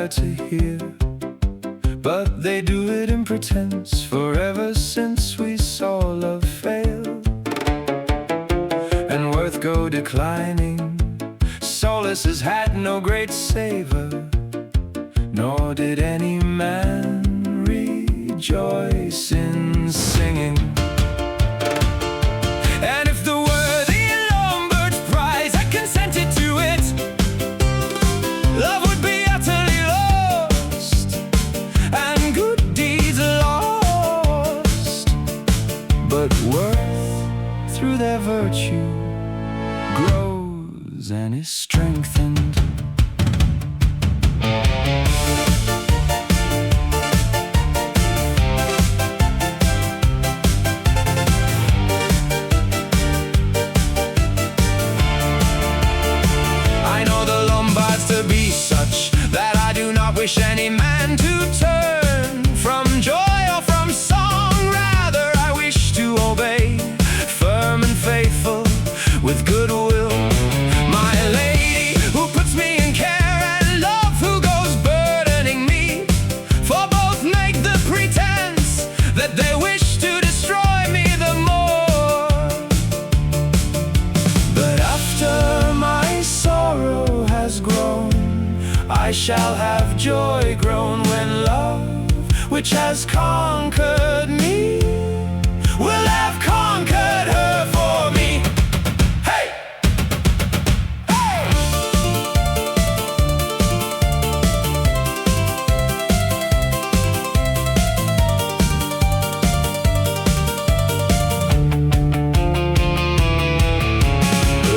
desire to hear, but they do it in pretense. Forever since we saw love fail and worth go declining, solace has had no great savor, nor did any man rejoice in singing. And if the worthy Lombard prize had consented to it, love would be utterly lost, and good deeds lost. But worth, through their virtue, grows and is strengthened. To be such that I do not wish any man to turn from joy or from song. Rather I wish to obey, firm and faithful, with good will, my lady, who puts me in care, and love, who goes burdening me. For both make the pretense that they wish to destroy me the more. But after my sorrow has grown, I shall have joy grown, when love, which has conquered me, will have conquered her for me. Hey! Hey!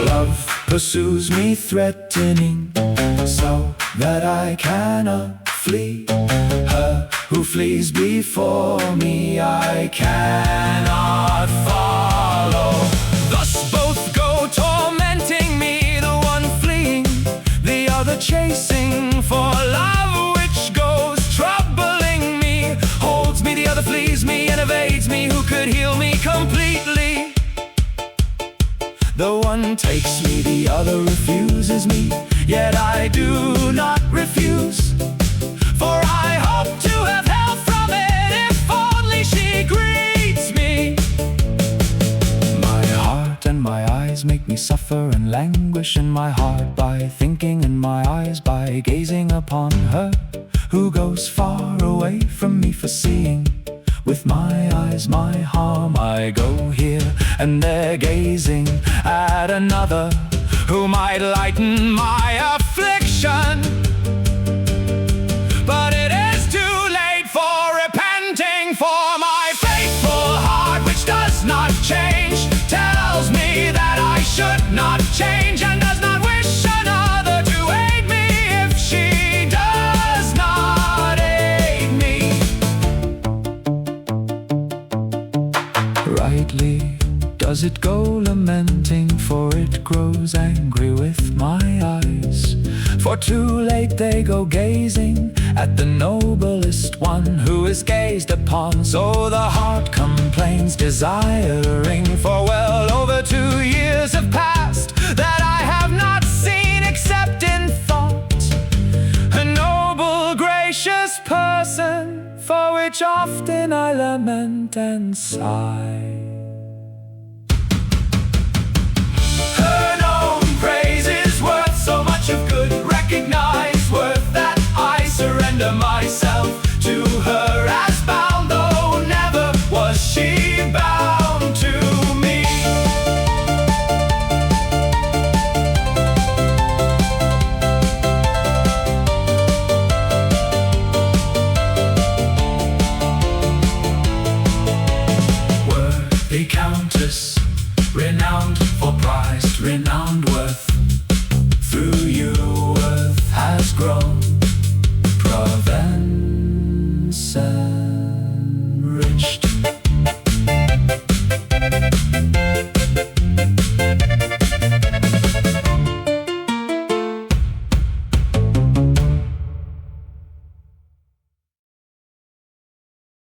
Love pursues me threatening, so that I cannot flee. Her who flees before me I cannot follow. Thus both go tormenting me, the one fleeing, the other chasing. For love, which goes troubling me, holds me, the other flees me and evades me. Who could heal me completely? The one takes me, the other refuses me. Yet I do not refuse, for I hope to have help from it, if only she greets me. My heart and my eyes make me suffer and languish in my heart by thinking, and my eyes by gazing upon her who goes far away from me. For seeing with my eyes my harm, I go here and there gazing at another who might lighten my affliction. But it is too late for repenting, for my faithful heart, which does not change, tells me that I should not change, and does not wish another to aid me if she does not aid me. Rightly does it go lamenting, for it grows angry with my eyes. For too late they go gazing at the noblest one who is gazed upon. So the heart complains, desiring, for well over 2 years have passed, that I have not seen, except in thought, a noble, gracious person, for which often I lament and sigh.